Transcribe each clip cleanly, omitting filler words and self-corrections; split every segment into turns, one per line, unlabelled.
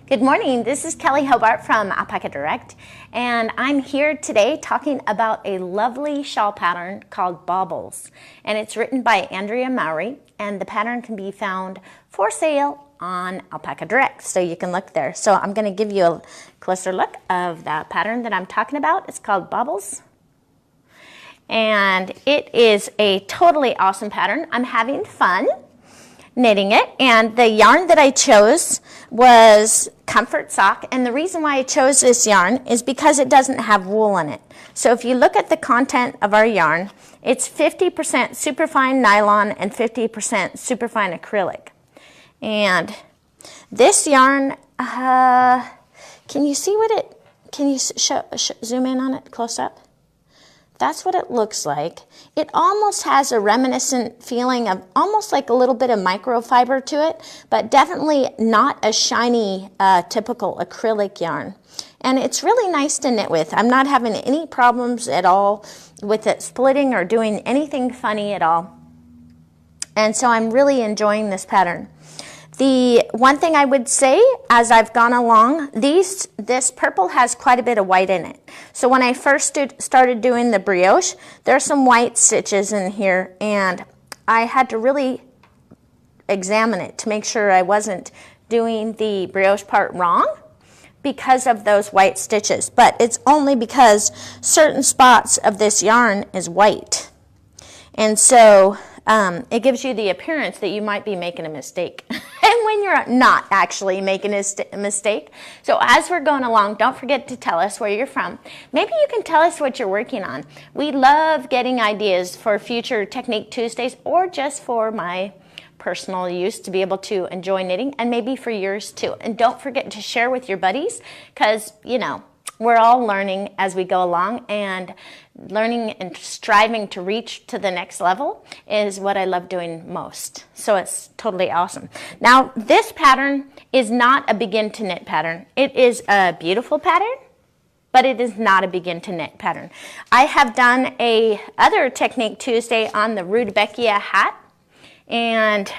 Good morning, this is Kelley Hobart from Alpaca Direct, and I'm here today talking about a lovely shawl pattern called Baubles, and it's written by Andrea Mowry, and the pattern can be found for sale on Alpaca Direct, so you can look there. So I'm going to give you a closer look of that pattern that I'm talking about. It's called Baubles, and it is a totally awesome pattern. I'm having fun knitting it, and the yarn that I chose was Comfort Sock, and the reason why I chose this yarn is because it doesn't have wool in it. So if you look at the content of our yarn, it's 50% superfine nylon and 50% superfine acrylic. And this yarn, can you see what it, can you zoom in on it close up? That's what it looks like. It almost has a reminiscent feeling of almost like a little bit of microfiber to it, but definitely not a shiny, typical acrylic yarn. And it's really nice to knit with. I'm not having any problems at all with it splitting or doing anything funny at all. And so I'm really enjoying this pattern. The one thing I would say as I've gone along, this purple has quite a bit of white in it. So when I first started doing the brioche, there's some white stitches in here, and I had to really examine it to make sure I wasn't doing the brioche part wrong because of those white stitches. But it's only because certain spots of this yarn is white. And so it gives you the appearance that you might be making a mistake. And when you're not actually making a mistake. So as we're going along, don't forget to tell us where you're from. Maybe you can tell us what you're working on. We love getting ideas for future Technique Tuesdays or just for my personal use to be able to enjoy knitting, and maybe for yours too. And don't forget to share with your buddies, because, you know, we're all learning as we go along, and learning and striving to reach to the next level is what I love doing most. So it's totally awesome. Now, this pattern is not a begin to knit pattern. It is a beautiful pattern, but it is not a begin to knit pattern. I have done a other Technique Tuesday on the Rudbeckia hat, and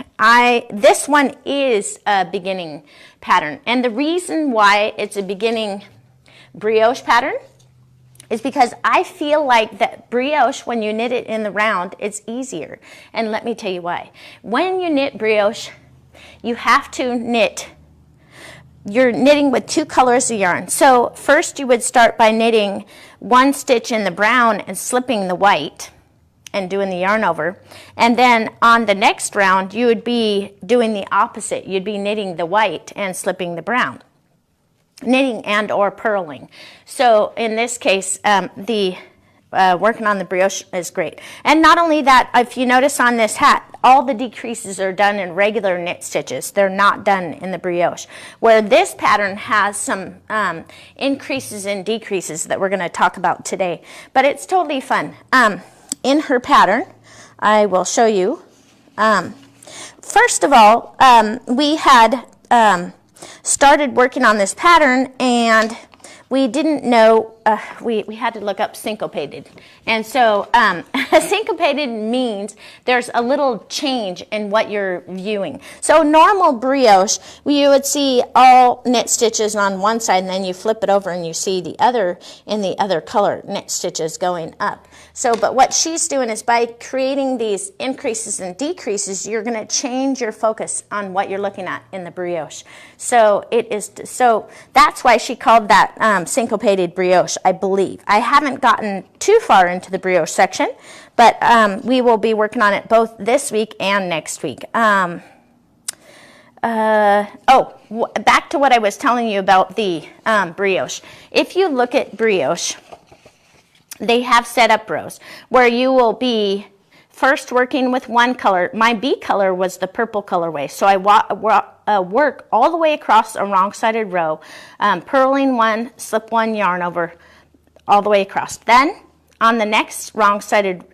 this one is a beginning pattern. And the reason why it's a beginning brioche pattern is because I feel like that brioche, when you knit it in the round, it's easier. And let me tell you why. When you knit brioche, you have to knit, you're knitting with two colors of yarn. So first you would start by knitting one stitch in the brown and slipping the white and doing the yarn over. And then on the next round, you would be doing the opposite. You'd be knitting the white and slipping the brown. Knitting and or purling. So in this case, working on the brioche is great. And not only that, if you notice on this hat, all the decreases are done in regular knit stitches. They're not done in the brioche. Where this pattern has some increases and decreases that we're going to talk about today. But it's totally fun. In her pattern, I will show you. First of all, we had started working on this pattern, and we didn't know, we had to look up syncopated. And so syncopated means there's a little change in what you're viewing. So normal brioche, you would see all knit stitches on one side, and then you flip it over and you see the other in the other color knit stitches going up. So, but what she's doing is by creating these increases and decreases, you're going to change your focus on what you're looking at in the brioche. So so that's why she called that syncopated brioche, I believe. I haven't gotten too far into the brioche section, but we will be working on it both this week and next week. Back to what I was telling you about the brioche. If you look at brioche, they have set up rows where you will be first working with one color. My B color was the purple colorway, so I work all the way across a wrong-sided row, purling one, slip one yarn over all the way across. Then on the next wrong-sided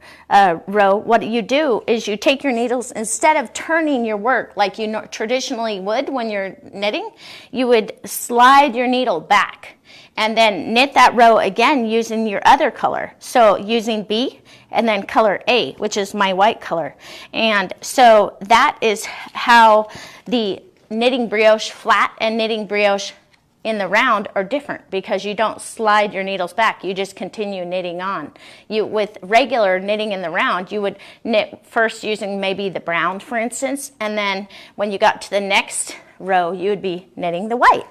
row, what you do is you take your needles, instead of turning your work like you traditionally would when you're knitting, you would slide your needle back and then knit that row again using your other color. So using B and then color A, which is my white color. And so that is how the knitting brioche flat and knitting brioche in the round are different because you don't slide your needles back. You just continue knitting on. With regular knitting in the round, you would knit first using maybe the brown, for instance, and then when you got to the next row, you would be knitting the white.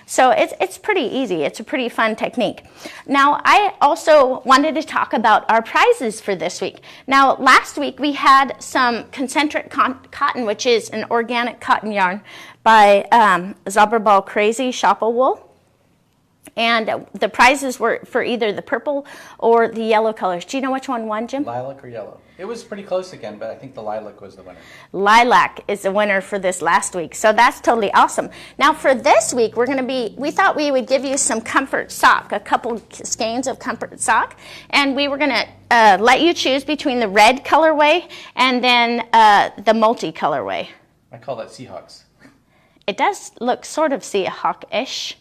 So it's pretty easy. It's a pretty fun technique. Now, I also wanted to talk about our prizes for this week. Now, last week we had some concentric cotton, which is an organic cotton yarn by Zauberball Crazy Shoppa Wool. And the prizes were for either the purple or the yellow colors. Do you know which one won, Jim?
Lilac or yellow? It was pretty close again, but I think the lilac was the winner. Lilac
is the winner for this last week, so that's totally awesome. Now for this week, we thought we would give you some Comfort Sock, a couple skeins of Comfort Sock, and we were going to let you choose between the red colorway and then the multi colorway.
I call that Seahawks.
It does look sort of Seahawk-ish.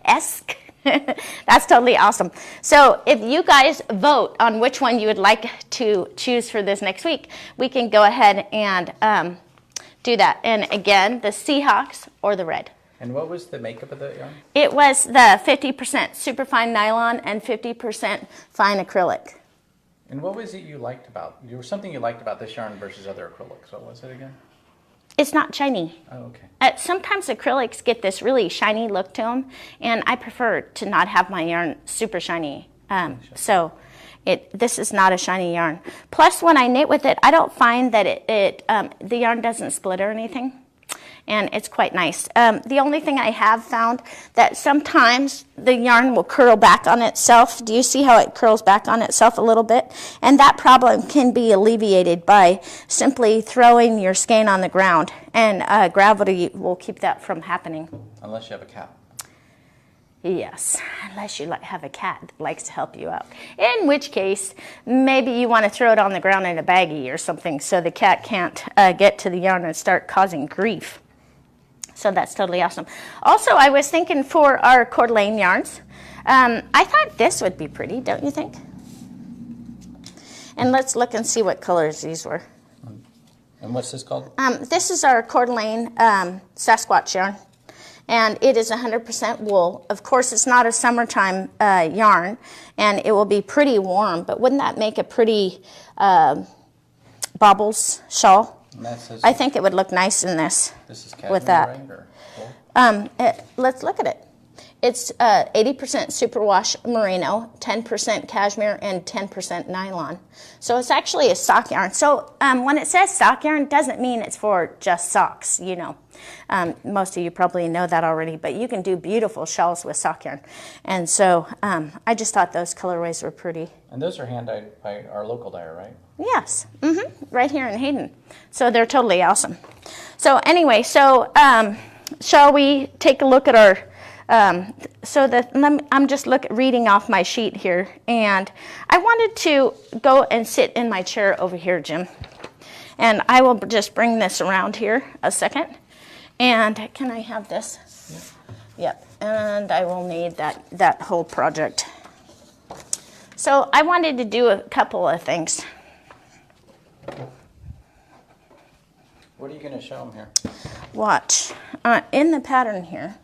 Esque. That's totally awesome. So if you guys vote on which one you would like to choose for this next week, we can go ahead and do that. And again, the Seahawks or the red.
And what was the makeup of the yarn?
It was the 50% superfine nylon and 50% fine acrylic.
And what was it you liked about? There was something you liked about this yarn versus other acrylics. What was it again?
It's not shiny.
Oh, okay.
Sometimes acrylics get this really shiny look to them, and I prefer to not have my yarn super shiny. So this is not a shiny yarn. Plus, when I knit with it, I don't find that the yarn doesn't split or anything. And it's quite nice. The only thing I have found that sometimes the yarn will curl back on itself. Do you see how it curls back on itself a little bit? And that problem can be alleviated by simply throwing your skein on the ground, and gravity will keep that from happening.
Unless you have a cat.
Yes, unless you have a cat that likes to help you out. In which case, maybe you want to throw it on the ground in a baggie or something so the cat can't get to the yarn and start causing grief. So that's totally awesome. Also, I was thinking for our Coeur d'Alene yarns, I thought this would be pretty, don't you think? And let's look and see what colors these were.
And what's this called?
This is our Coeur d'Alene Sasquatch yarn. And it is 100% wool. Of course, it's not a summertime yarn, and it will be pretty warm. But wouldn't that make a pretty Baubles Shawl? I think it would look nice in this.
This is cashmere,
with that.
Right, or
let's look at it. It's 80% superwash merino, 10% cashmere, and 10% nylon. So it's actually a sock yarn. So when it says sock yarn, it doesn't mean it's for just socks, you know. Most of you probably know that already, but you can do beautiful shawls with sock yarn. And so I just thought those colorways were pretty.
And those are hand-dyed by our local dyer, right?
Yes, right here in Hayden. So they're totally awesome. So anyway, shall we take a look at our... I'm just reading off my sheet here, and I wanted to go and sit in my chair over here, Jim. And I will just bring this around here a second. And can I have this? Yeah. Yep. And I will need that whole project. So I wanted to do a couple of things.
What are you going to show them here?
Watch. In the pattern here,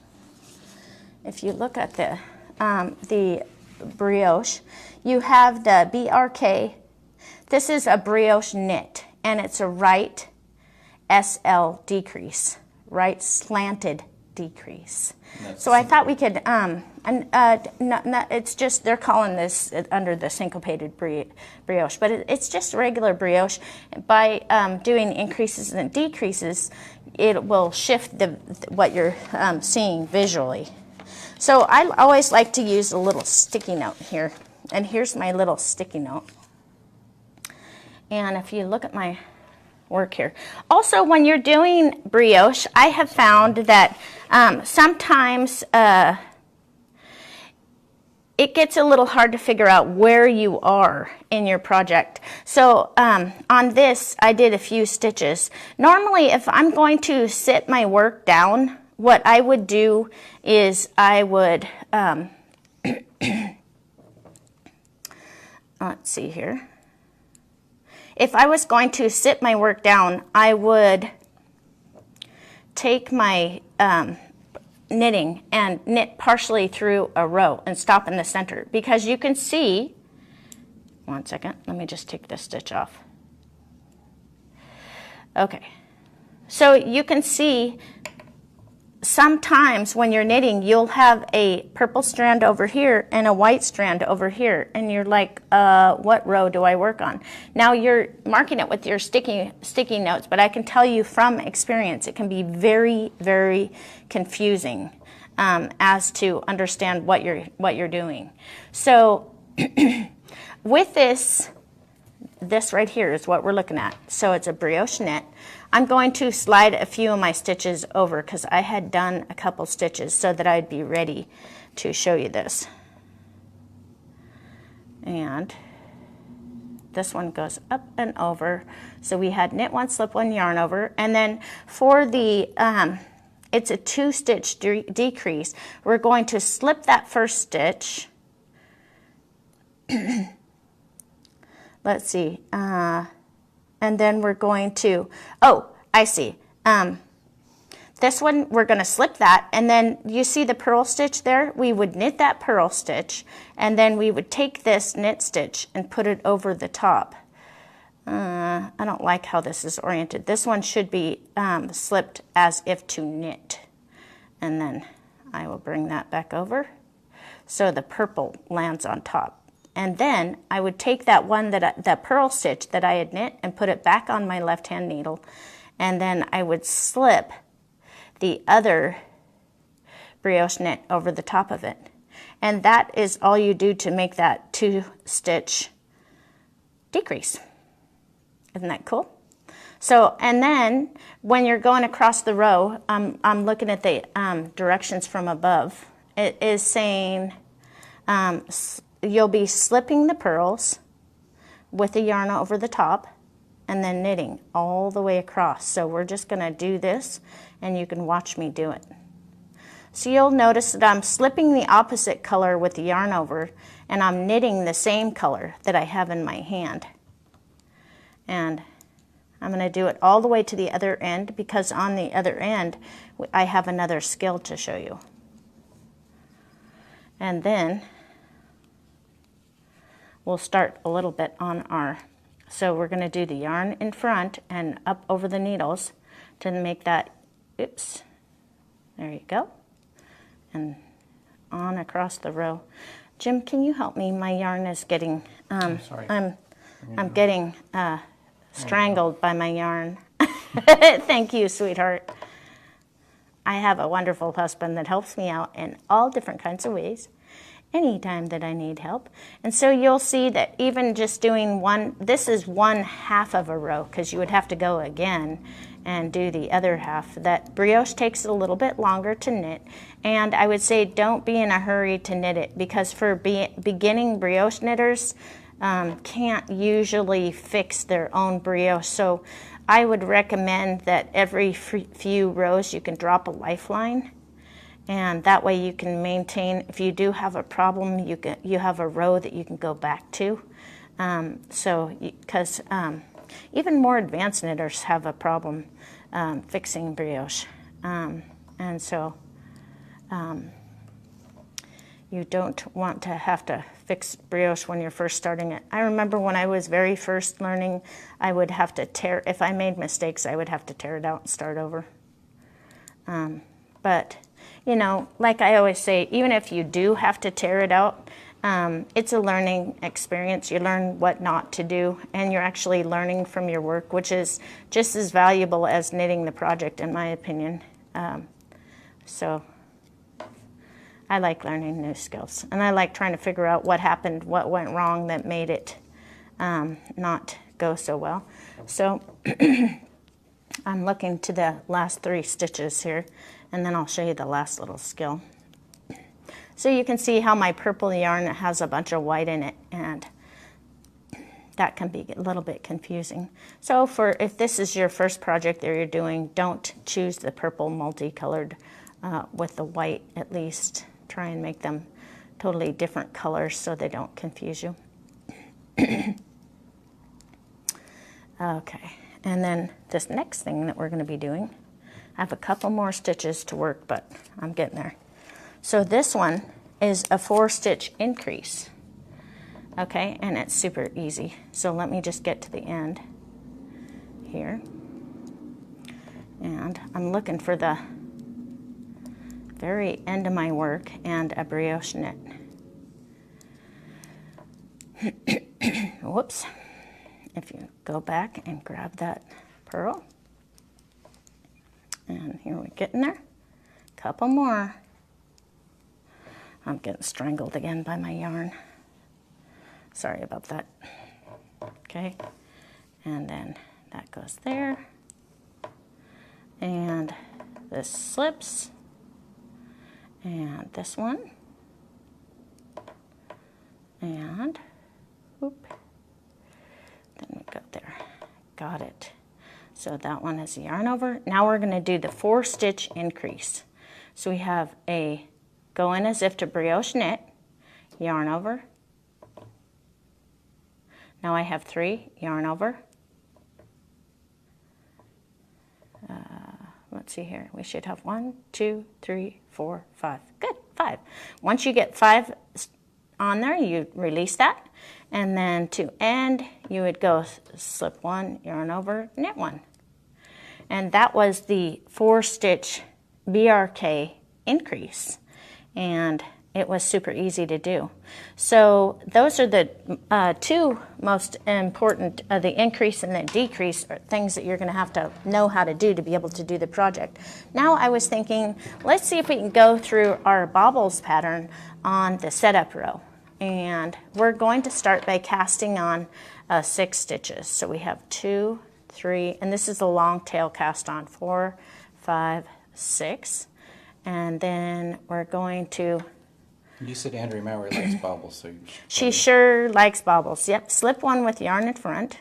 if you look at the brioche, you have the BRK. This is a brioche knit, and it's a right SL decrease, right slanted decrease. So I thought we could, it's just, they're calling this under the Syncopated Brioche, but it's just regular brioche. By doing increases and decreases, it will shift what you're seeing visually. So I always like to use a little sticky note here. And here's my little sticky note. And if you look at my work here. Also, when you're doing brioche, I have found that sometimes it gets a little hard to figure out where you are in your project. So on this, I did a few stitches. Normally, if I'm going to sit my work down, what I would do is I would, let's see here. If I was going to sit my work down, I would take my knitting and knit partially through a row and stop in the center, because you can see, one second, let me just take this stitch off. Okay, so you can see sometimes when you're knitting, you'll have a purple strand over here and a white strand over here, and you're like, what row do I work on? Now you're marking it with your sticky notes, but I can tell you from experience, it can be very, very confusing as to understand what you're doing. So with this right here is what we're looking at. So it's a brioche knit. I'm going to slide a few of my stitches over because I had done a couple stitches so that I'd be ready to show you this. And this one goes up and over. So we had knit one, slip one, yarn over. And then for the, it's a 2-stitch decrease. We're going to slip that first stitch. Let's see. And then we're going to, oh, I see. This one, we're going to slip that, and then you see the purl stitch there? We would knit that purl stitch, and then we would take this knit stitch and put it over the top. I don't like how this is oriented. This one should be slipped as if to knit. And then I will bring that back over so the purple lands on top. And then I would take that one, that purl stitch that I had knit, and put it back on my left-hand needle. And then I would slip the other brioche knit over the top of it. And that is all you do to make that 2-stitch decrease. Isn't that cool? So, and then when you're going across the row, I'm looking at the directions from above. It is saying, you'll be slipping the pearls with the yarn over the top and then knitting all the way across. So we're just going to do this, and you can watch me do it. So you'll notice that I'm slipping the opposite color with the yarn over, and I'm knitting the same color that I have in my hand. And I'm going to do it all the way to the other end, because on the other end I have another skill to show you. And then we'll start a little bit on our, so we're going to do the yarn in front and up over the needles to make that, oops, there you go, and on across the row. Jim, can you help me? My yarn is getting,
sorry.
I'm getting strangled by my yarn. Thank you, sweetheart. I have a wonderful husband that helps me out in all different kinds of ways anytime that I need help. And so you'll see that even just doing one, this is 1/2 of a row, because you would have to go again and do the other half. That brioche takes a little bit longer to knit, and I would say don't be in a hurry to knit it, because for beginning brioche knitters can't usually fix their own brioche. So I would recommend that every few rows you can drop a lifeline, and that way you can maintain, if you do have a problem, you have a row that you can go back to. Because even more advanced knitters have a problem fixing brioche. And so you don't want to have to fix brioche when you're first starting it. I remember when I was very first learning, I would have to tear, if I made mistakes, I would have to tear it out and start over. But, you know, like I always say, even if you do have to tear it out, it's a learning experience. You learn what not to do, and you're actually learning from your work, which is just as valuable as knitting the project, in my opinion. So I like learning new skills, and I like trying to figure out what happened, what went wrong that made it not go so well. So I'm looking to the last 3 stitches here, and then I'll show you the last little skill. So you can see how my purple yarn has a bunch of white in it, and that can be a little bit confusing. So if this is your first project that you're doing, don't choose the purple multicolored with the white. At least try and make them totally different colors so they don't confuse you. Okay, and then this next thing that we're going to be doing, I have a couple more stitches to work, but I'm getting there. So this one is a 4-stitch increase. Okay, and it's super easy. So let me just get to the end here. And I'm looking for the very end of my work and a brioche knit. Whoops. If you go back and grab that purl. And here we're getting there. Couple more. I'm getting strangled again by my yarn. Sorry about that. Okay. And then that goes there. And this slips. And this one. And whoop. Then we go there. Got it. So that one is a yarn over. Now we're going to do the 4-stitch increase. So we have a go in as if to brioche knit, yarn over. Now I have 3, yarn over. Let's see here. We should have 1, 2, 3, 4, 5. Good, 5. Once you get 5 on there, you release that. And then to end, you would go slip 1, yarn over, knit 1. And that was the 4-stitch BRK increase. And it was super easy to do. So those are the 2 most important, the increase and the decrease are things that you're going to have to know how to do to be able to do the project. Now I was thinking, let's see if we can go through our baubles pattern on the setup row. And we're going to start by casting on 6 stitches. So we have 2, 3, and this is a long tail cast on, 4, 5, 6. And then we're going to...
You said Andrea Mowry likes baubles, so
she sure likes baubles. Yep, slip 1 with yarn in front.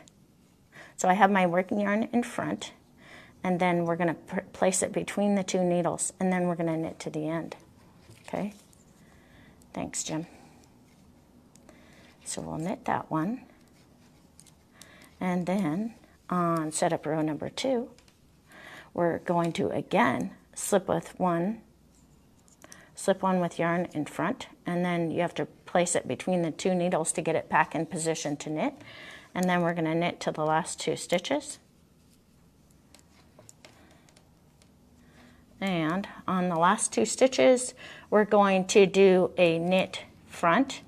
So I have my working yarn in front, and then we're going to place it between the 2 needles, and then we're going to knit to the end. Okay? Thanks, Jim. So we'll knit that one, and then on setup row number 2, we're going to again slip 1 with yarn in front, and then you have to place it between the 2 needles to get it back in position to knit. And then we're going to knit to the last 2 stitches. And on the last 2 stitches, we're going to do a knit front,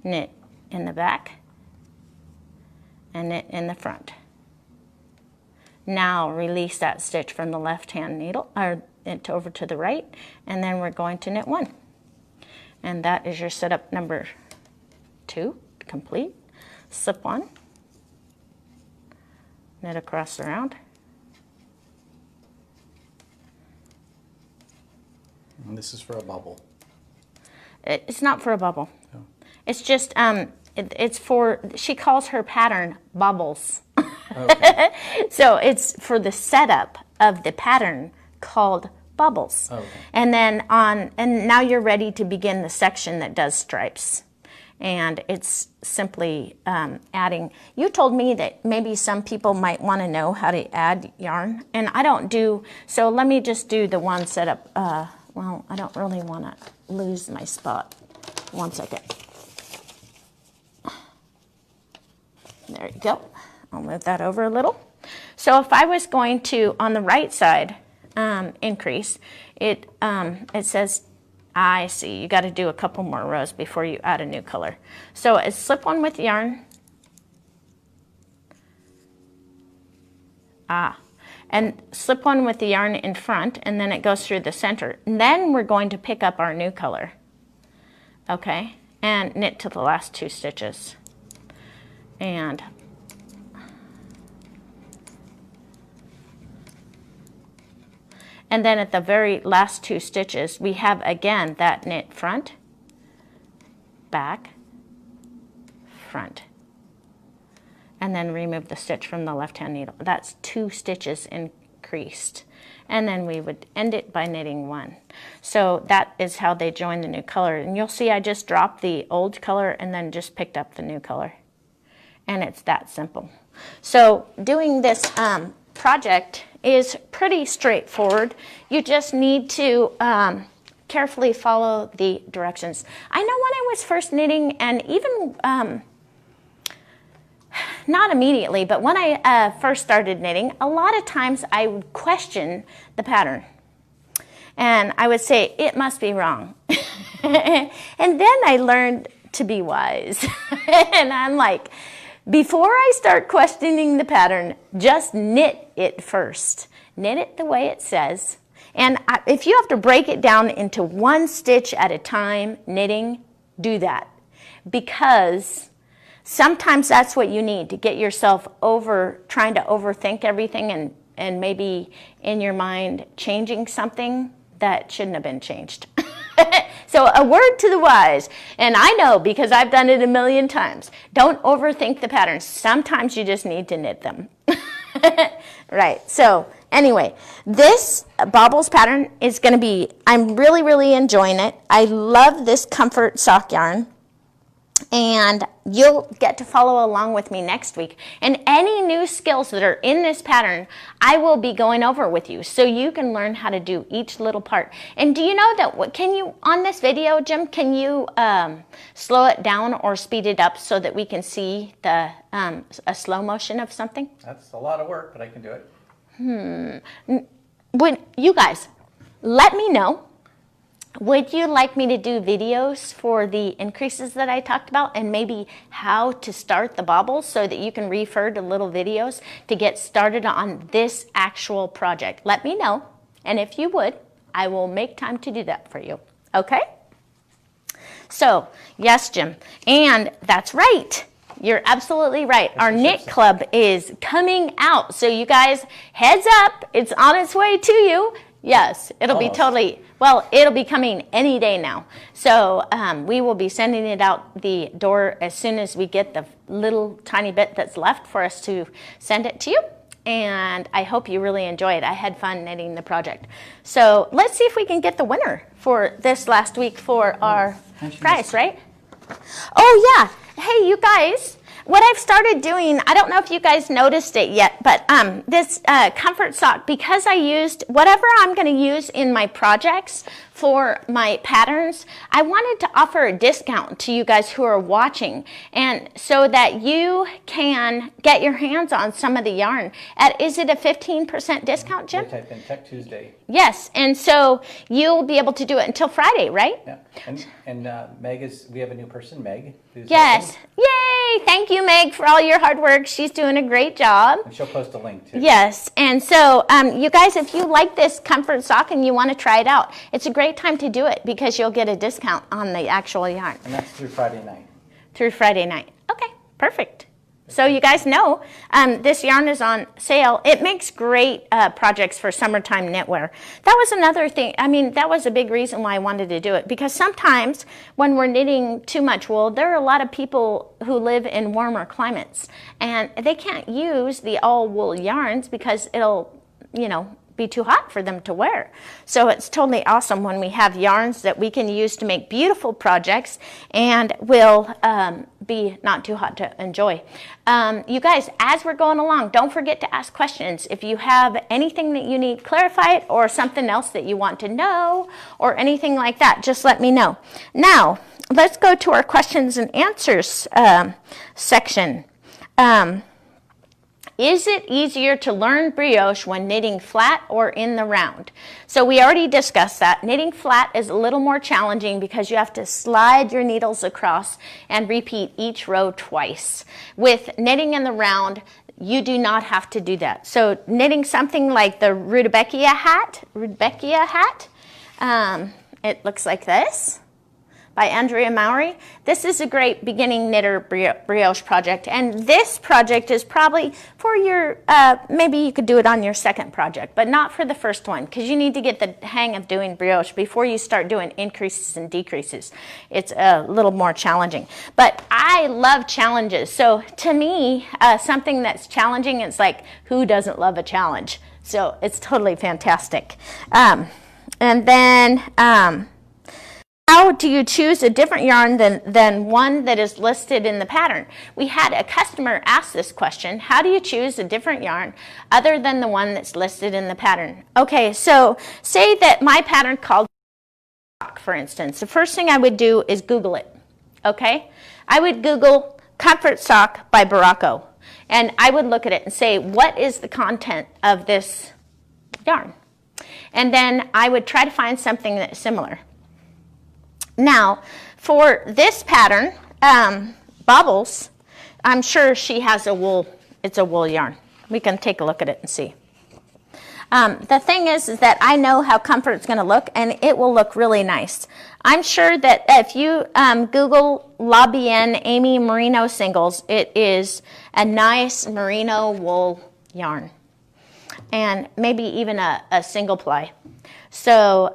knit in the back, and knit in the front. Now release that stitch from the left-hand needle, or knit over to the right, and then we're going to knit 1. And that is your setup number 2 complete. Slip 1, knit across around,
and this is for a bubble.
It's not for a bubble.
Oh.
It's just it's for, she calls her pattern bubbles.
Okay.
So it's for the setup of the pattern called bubbles.
Okay.
And then and now you're ready to begin the section that does stripes. And it's simply adding. You told me that maybe some people might want to know how to add yarn, and I don't do, so let me just do the one setup. Well, I don't really want to lose my spot. 1 second. There you go. I'll move that over a little. So if I was going to, on the right side, increase, it says, I see, you got to do a couple more rows before you add a new color. So it's slip 1 with yarn. And slip 1 with the yarn in front, and then it goes through the center. And then we're going to pick up our new color. Okay, and knit to the last 2 stitches. And then at the very last 2 stitches, we have again that knit front, back, front. And then remove the stitch from the left-hand needle. That's 2 stitches increased. And then we would end it by knitting 1. So that is how they join the new color. And you'll see I just dropped the old color and then just picked up the new color. And it's that simple. So doing this project is pretty straightforward. You just need to carefully follow the directions. I know when I was first knitting, and even not immediately, but when I first started knitting, a lot of times I would question the pattern. And I would say, it must be wrong. And then I learned to be wise. And I'm like, before I start questioning the pattern, just knit it first. Knit it the way it says. And if you have to break it down into one stitch at a time, knitting, do that. Because sometimes that's what you need to get yourself over trying to overthink everything and maybe in your mind changing something that shouldn't have been changed. So a word to the wise, and I know because I've done it a million times, don't overthink the patterns. Sometimes you just need to knit them. Right, so anyway, this Baubles pattern is going to be, I'm really, really enjoying it. I love this comfort sock yarn. And you'll get to follow along with me next week. And any new skills that are in this pattern, I will be going over with you so you can learn how to do each little part. And do you know that, can you, on this video, Jim, can you slow it down or speed it up so that we can see the a slow motion of something?
That's a lot of work, but I can do it.
Would you guys, let me know. Would you like me to do videos for the increases that I talked about and maybe how to start the baubles so that you can refer to little videos to get started on this actual project? Let me know, and if you would, I will make time to do that for you, okay? So, yes, Jim, and that's right. You're absolutely right. Our knit club is coming out, so you guys, heads up, it's on its way to you. Yes, it'll be totally, well, it'll be coming any day now. So we will be sending it out the door as soon as we get the little tiny bit that's left for us to send it to you. And I hope you really enjoy it. I had fun knitting the project. So let's see if we can get the winner for this last week for our prize, right? Oh, yeah. Hey, you guys. What I've started doing, I don't know if you guys noticed it yet, but this comfort sock, because I used whatever I'm going to use in my projects for my patterns, I wanted to offer a discount to you guys who are watching, and so that you can get your hands on some of the yarn. Is it a 15% discount, Jim?
Type in Tech Tuesday.
Yes, and so you'll be able to do it until Friday, right?
Yeah, and Meg we have a new person, Meg.
Yes, yay! Thank you, Meg, for all your hard work. She's doing a great job.
And she'll post a link too.
Yes, and so you guys, if you like this comfort sock and you want to try it out, it's a great time to do it because you'll get a discount on the actual yarn.
And that's through Friday night.
Through Friday night. Okay, perfect. So you guys know this yarn is on sale. It makes great projects for summertime knitwear. That was another thing. I mean, that was a big reason why I wanted to do it, because sometimes when we're knitting too much wool, there are a lot of people who live in warmer climates, and they can't use the all wool yarns because it'll, you know, be too hot for them to wear. So it's totally awesome when we have yarns that we can use to make beautiful projects and will be not too hot to enjoy. You guys, as we're going along, don't forget to ask questions. If you have anything that you need clarified or something else that you want to know or anything like that, just let me know. Now, let's go to our questions and answers section. Is it easier to learn brioche when knitting flat or in the round? So we already discussed that. Knitting flat is a little more challenging because you have to slide your needles across and repeat each row twice. With knitting in the round, you do not have to do that. So knitting something like the Rudbeckia hat, it looks like this, by Andrea Mowry. This is a great beginning knitter brioche project, and this project is probably for your, maybe you could do it on your second project, but not for the first one, because you need to get the hang of doing brioche before you start doing increases and decreases. It's a little more challenging, but I love challenges. So to me, something that's challenging, it's like, who doesn't love a challenge? So it's totally fantastic. And then, how do you choose a different yarn than one that is listed in the pattern? We had a customer ask this question. How do you choose a different yarn other than the one that's listed in the pattern? Okay, so say that my pattern called sock, for instance. The first thing I would do is Google it, okay? I would Google Comfort Sock by Berroco, and I would look at it and say, what is the content of this yarn? And then I would try to find something that's similar. Now, for this pattern, Baubles, I'm sure she has a wool, it's a wool yarn. We can take a look at it and see. The thing is that I know how Comfort's going to look, and it will look really nice. I'm sure that if you Google La Bien Amy Merino singles, it is a nice merino wool yarn, and maybe even a single ply. So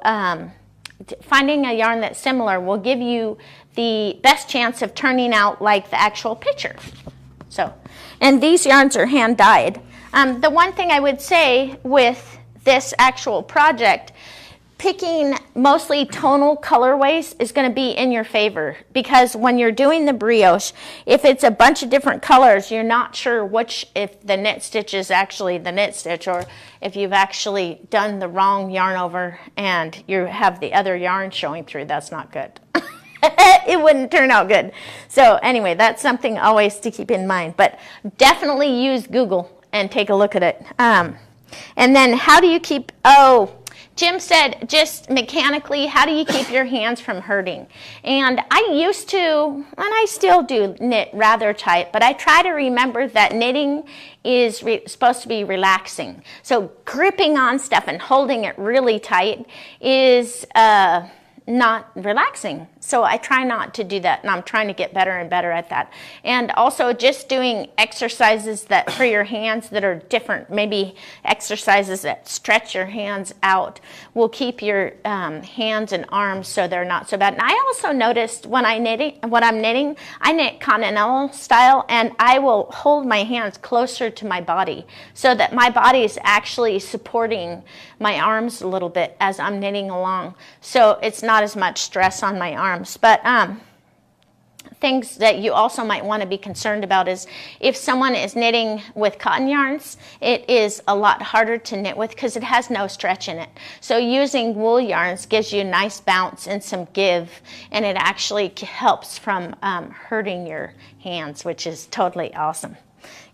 finding a yarn that's similar will give you the best chance of turning out like the actual picture. So, and these yarns are hand dyed. The one thing I would say with this actual project, picking mostly tonal colorways is going to be in your favor, because when you're doing the brioche, if it's a bunch of different colors, you're not sure which, if the knit stitch is actually the knit stitch, or if you've actually done the wrong yarn over and you have the other yarn showing through. That's not good. It wouldn't turn out good. So anyway, that's something always to keep in mind, but definitely use Google and take a look at it. And then how do you keep, Jim said, just mechanically, how do you keep your hands from hurting? And I used to, and I still do, knit rather tight, but I try to remember that knitting is supposed to be relaxing. So gripping on stuff and holding it really tight is not relaxing. So I try not to do that, and I'm trying to get better and better at that. And also just doing exercises that for your hands that are different, maybe exercises that stretch your hands out, will keep your hands and arms so they're not so bad. And I also noticed when I'm knitting, I knit continental style, and I will hold my hands closer to my body so that my body is actually supporting my arms a little bit as I'm knitting along. So it's not as much stress on my arms. But things that you also might want to be concerned about is if someone is knitting with cotton yarns, it is a lot harder to knit with because it has no stretch in it. So using wool yarns gives you a nice bounce and some give, and it actually helps from hurting your hands, which is totally awesome.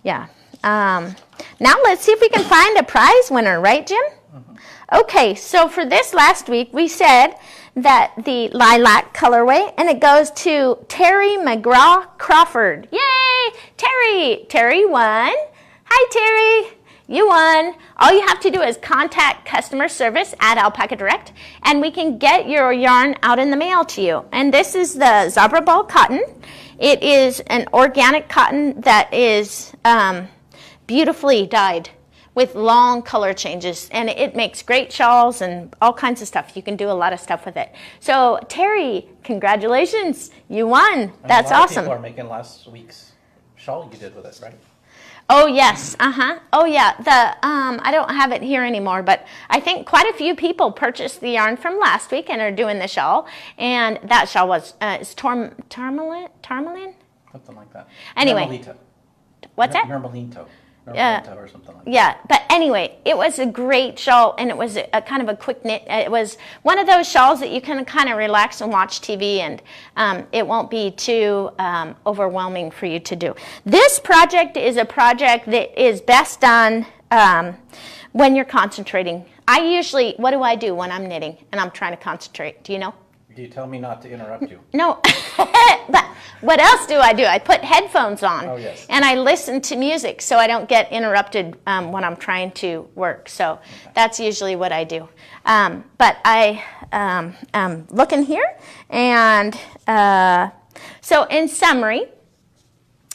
Yeah. Now let's see if we can find a prize winner, right, Jim? Okay, so for this last week, we said that the lilac colorway, and it goes to Terry McGraw Crawford. Yay! Terry! Terry won. Hi, Terry. You won. All you have to do is contact customer service at Alpaca Direct, and we can get your yarn out in the mail to you. And this is the Zebra Ball cotton. It is an organic cotton that is beautifully dyed with long color changes, and it makes great shawls and all kinds of stuff. You can do a lot of stuff with it. So Terry, congratulations, you won. That's awesome.
People are making last week's shawl you did with it, right?
Oh yes, Oh yeah, I don't have it here anymore, but I think quite a few people purchased the yarn from last week and are doing the shawl, and that shawl was is tourmaline?
Something like that.
Anyway.
Mermelito.
What's that?
Mermelito. Or something like that.
Yeah, but anyway, it was a great shawl, and it was a kind of a quick knit. It was one of those shawls that you can kind of relax and watch TV, and it won't be too overwhelming for you to do. This project is a project that is best done when you're concentrating. I usually, what do I do when I'm knitting and I'm trying to concentrate? Do you know?
You tell me not to interrupt you.
No, but what else do? I put headphones on,
oh, yes.
and I listen to music so I don't get interrupted when I'm trying to work. So that's usually what I do. But I am looking here, and so in summary,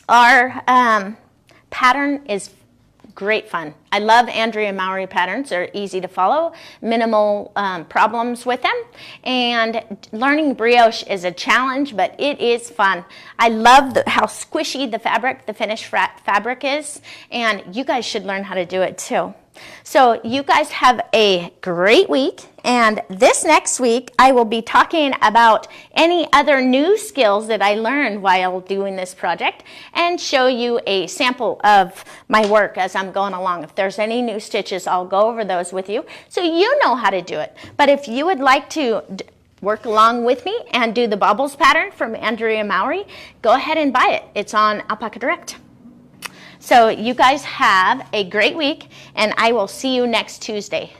our pattern is great fun. I love Andrea Mowry patterns. They're easy to follow, minimal problems with them, and learning brioche is a challenge, but it is fun. I love how squishy the finished fabric is, and you guys should learn how to do it too. So you guys have a great week, And this next week, I will be talking about any other new skills that I learned while doing this project and show you a sample of my work as I'm going along. If there's any new stitches, I'll go over those with you so you know how to do it. But if you would like to work along with me and do the Baubles pattern from Andrea Mowry, go ahead and buy it. It's on Alpaca Direct. So you guys have a great week, and I will see you next Tuesday.